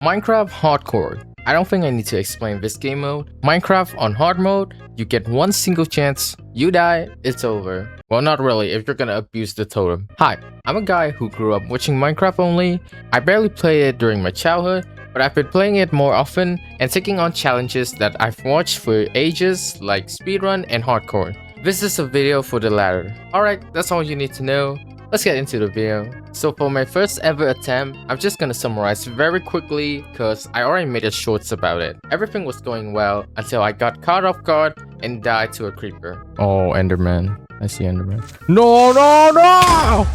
Minecraft Hardcore. I don't think I need to explain this game mode. Minecraft on hard mode, you get one single chance, you die, it's over. Well, not really if you're gonna abuse the totem. Hi, I'm a guy who grew up watching Minecraft only. I barely played it during my childhood, but I've been playing it more often and taking on challenges that I've watched for ages like speedrun and hardcore. This is a video for the latter. Alright, that's all you need to know. Let's get into the video. So for my first ever attempt, I'm just gonna summarize very quickly cause I already made a shorts about it. Everything was going well until I got caught off guard and died to a creeper. Oh, Enderman. I see Enderman. No!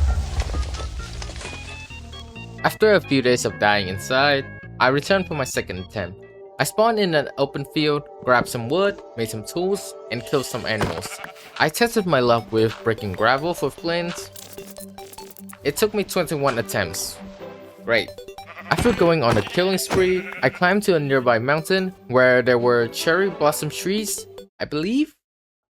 After a few days of dying inside, I returned for my second attempt. I spawned in an open field, grabbed some wood, made some tools, and killed some animals. I tested my luck with breaking gravel for flints. It took me 21 attempts. Great. After going on a killing spree, I climbed to a nearby mountain where there were cherry blossom trees, I believe?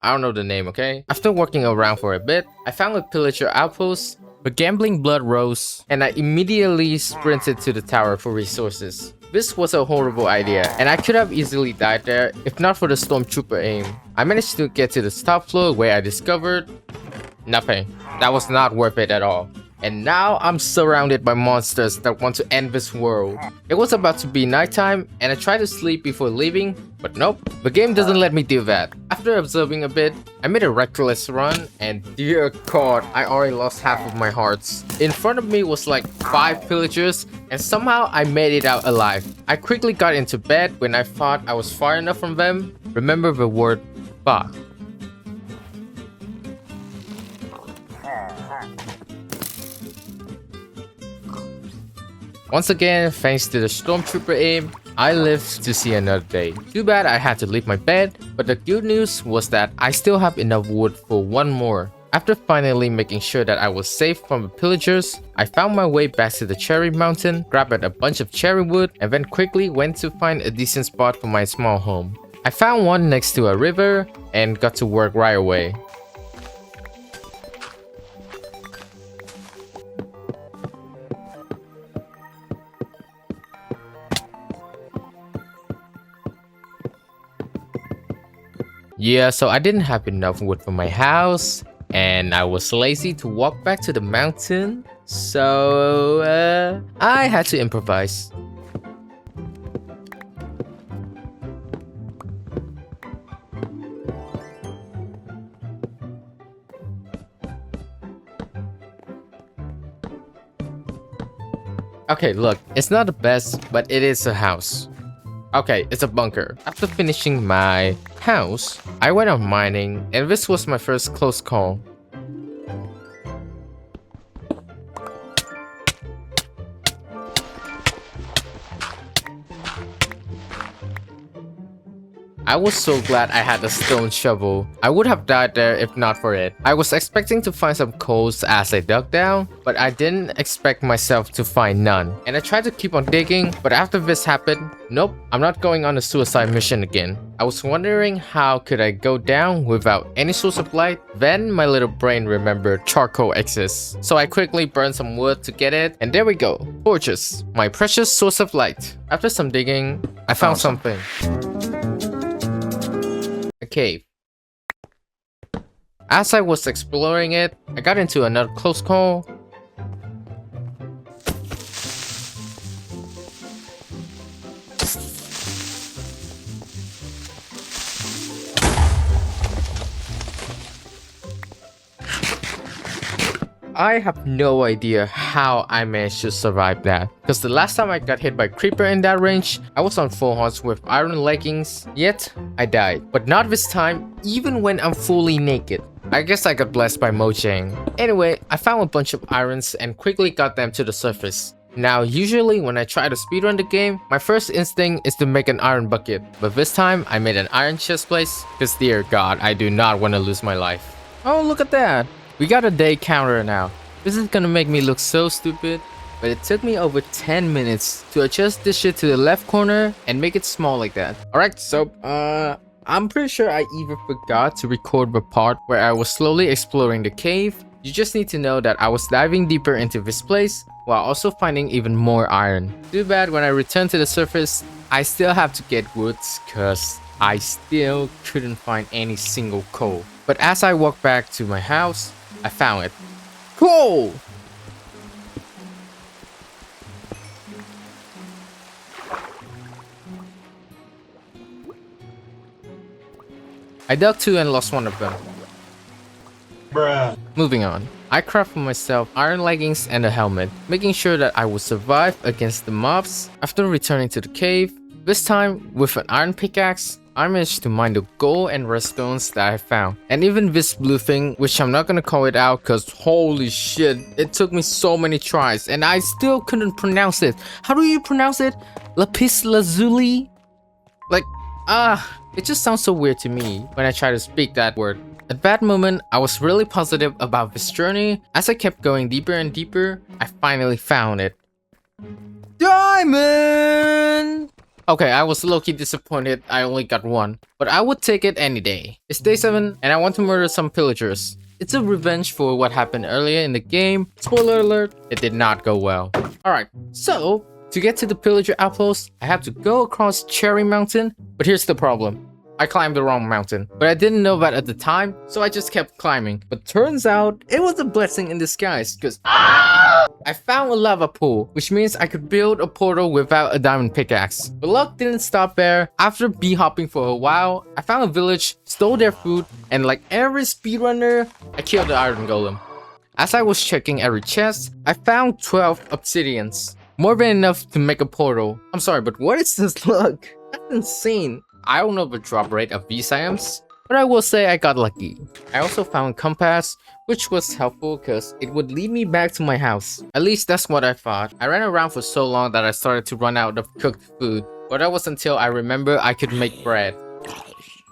I don't know the name, okay? After walking around for a bit, I found a pillager outpost, a gambling blood rose, and I immediately sprinted to the tower for resources. This was a horrible idea, and I could have easily died there if not for the stormtrooper aim. I managed to get to the top floor where I discovered nothing. That was not worth it at all. And now I'm surrounded by monsters that want to end this world. It was about to be nighttime and I tried to sleep before leaving, but nope, the game doesn't let me do that. After observing a bit, I made a reckless run and dear god, I already lost half of my hearts. In front of me was like 5 pillagers and somehow I made it out alive. I quickly got into bed when I thought I was far enough from them. Remember the word fuck. Once again, thanks to the stormtrooper aim, I lived to see another day. Too bad I had to leave my bed, but the good news was that I still have enough wood for one more. After finally making sure that I was safe from the pillagers, I found my way back to the cherry mountain, grabbed a bunch of cherry wood, and then quickly went to find a decent spot for my small home. I found one next to a river and got to work right away. Yeah, so I didn't have enough wood for my house, and I was lazy to walk back to the mountain, so I had to improvise. Okay, look, it's not the best, but it is a house. Okay, it's a bunker. After finishing my house, I went out mining, and this was my first close call. I was so glad I had a stone shovel. I would have died there if not for it. I was expecting to find some coals as I dug down, but I didn't expect myself to find none. And I tried to keep on digging, but after this happened, nope, I'm not going on a suicide mission again. I was wondering how could I go down without any source of light. Then my little brain remembered charcoal exists. So I quickly burned some wood to get it, and there we go. Torches, my precious source of light. After some digging, I found something. A cave. As I was exploring it, I got into another close call. I have no idea how I managed to survive that, because the last time I got hit by creeper in that range, I was on full hearts with iron leggings, yet I died. But not this time, even when I'm fully naked. I guess I got blessed by Mojang. Anyway, I found a bunch of irons and quickly got them to the surface. Now, usually when I try to speedrun the game, my first instinct is to make an iron bucket, but this time I made an iron chest place, because dear god, I do not want to lose my life. Oh, look at that! We got a day counter now. This is gonna make me look so stupid, but it took me over 10 minutes to adjust this shit to the left corner and make it small like that. Alright, so I'm pretty sure I even forgot to record the part where I was slowly exploring the cave. You just need to know that I was diving deeper into this place, while also finding even more iron. Too bad when I return to the surface, I still have to get woods cause I still couldn't find any single coal. But as I walked back to my house, I found it. Coal! I dug 2 and lost 1 of them. Bruh. Moving on. I craft for myself iron leggings and a helmet, making sure that I would survive against the mobs. After returning to the cave, this time with an iron pickaxe, I managed to mine the gold and redstones that I found. And even this blue thing, which I'm not gonna call it out cause holy shit, it took me so many tries and I still couldn't pronounce it. How do you pronounce it? Lapis lazuli? Like, it just sounds so weird to me when I try to speak that word. At that moment, I was really positive about this journey. As I kept going deeper and deeper, I finally found it. Diamond! Okay, I was low-key disappointed I only got 1, but I would take it any day. It's day 7 and I want to murder some pillagers. It's a revenge for what happened earlier in the game. Spoiler alert, it did not go well. Alright, so to get to the pillager outpost, I have to go across Cherry Mountain, but here's the problem. I climbed the wrong mountain, but I didn't know that at the time, so I just kept climbing. But turns out, it was a blessing in disguise, because I found a lava pool, which means I could build a portal without a diamond pickaxe. But luck didn't stop there. After bee hopping for a while, I found a village, stole their food, and like every speedrunner, I killed the iron golem. As I was checking every chest, I found 12 obsidians. More than enough to make a portal. I'm sorry, but what is this luck? That's insane. I don't know the drop rate of these items, but I will say I got lucky. I also found a compass, which was helpful because it would lead me back to my house. At least that's what I thought. I ran around for so long that I started to run out of cooked food, but that was until I remember I could make bread.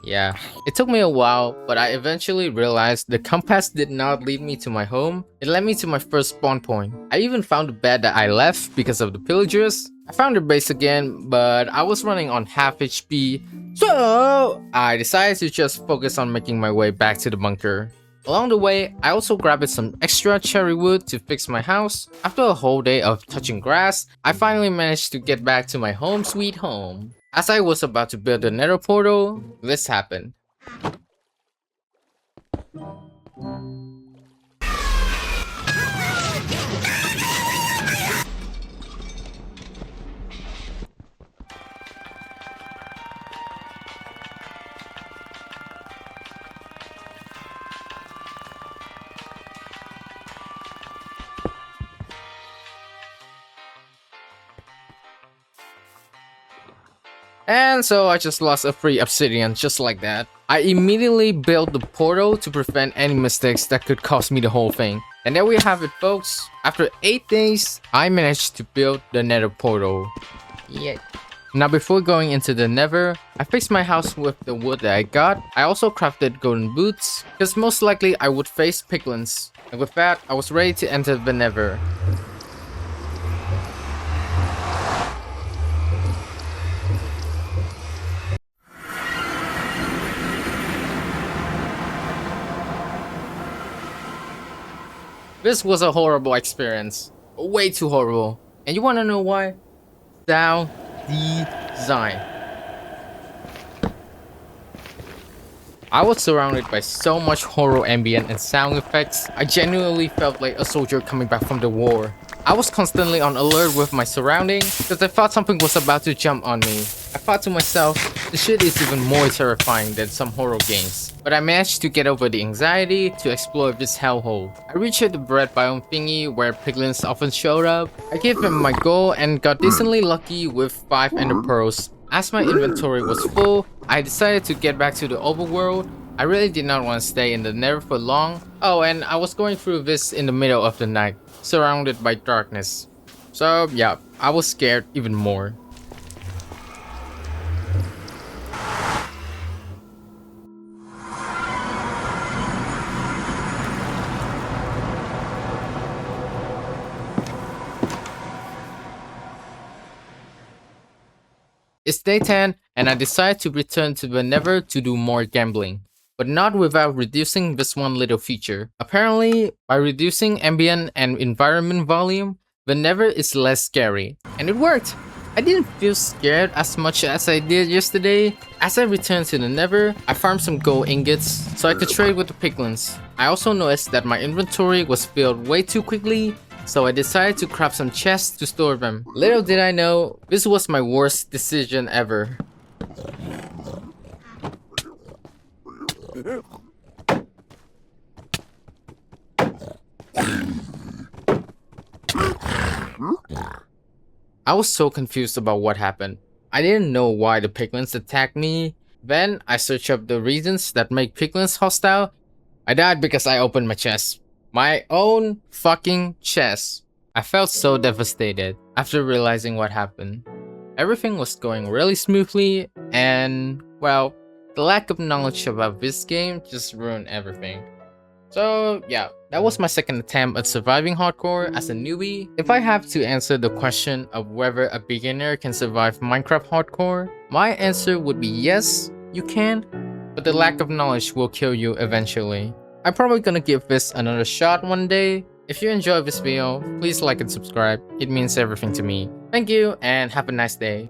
Yeah, it took me a while, but I eventually realized the compass did not lead me to my home. It led me to my first spawn point. I even found the bed that I left because of the pillagers. I found their base again, but I was running on half HP, so I decided to just focus on making my way back to the bunker. Along the way, I also grabbed some extra cherry wood to fix my house. After a whole day of touching grass, I finally managed to get back to my home sweet home. As I was about to build the nether portal, this happened. And so I just lost a free obsidian just like that. I immediately built the portal to prevent any mistakes that could cost me the whole thing. And there we have it, folks. After 8 days, I managed to build the nether portal. Yay. Now before going into the nether, I fixed my house with the wood that I got. I also crafted golden boots, because most likely I would face piglins. And with that, I was ready to enter the nether. This was a horrible experience. Way too horrible. And you wanna know why? Sound design. I was surrounded by so much horror ambient and sound effects, I genuinely felt like a soldier coming back from the war. I was constantly on alert with my surroundings because I thought something was about to jump on me. I thought to myself, this shit is even more terrifying than some horror games. But I managed to get over the anxiety to explore this hellhole. I reached the bread biome thingy where piglins often showed up. I gave them my goal and got decently lucky with 5 ender pearls. As my inventory was full, I decided to get back to the overworld. I really did not want to stay in the nether for long. Oh, and I was going through this in the middle of the night, surrounded by darkness. So yeah, I was scared even more. It's day 10 and I decide to return to the nether to do more gambling. But not without reducing this one little feature. Apparently, by reducing ambient and environment volume, the but Nether is less scary. And it worked! I didn't feel scared as much as I did yesterday. As I returned to the Nether, I farmed some gold ingots so I could trade with the piglins. I also noticed that my inventory was filled way too quickly, so I decided to craft some chests to store them. Little did I know, this was my worst decision ever. I was so confused about what happened. I didn't know why the piglins attacked me. Then I searched up the reasons that make piglins hostile. I died because I opened my chest. My own fucking chest. I felt so devastated after realizing what happened. Everything was going really smoothly and, well, the lack of knowledge about this game just ruined everything. So yeah, that was my second attempt at surviving hardcore as a newbie. If I have to answer the question of whether a beginner can survive Minecraft hardcore, my answer would be yes, you can, but the lack of knowledge will kill you eventually. I'm probably gonna give this another shot one day. If you enjoyed this video, please like and subscribe, it means everything to me. Thank you and have a nice day.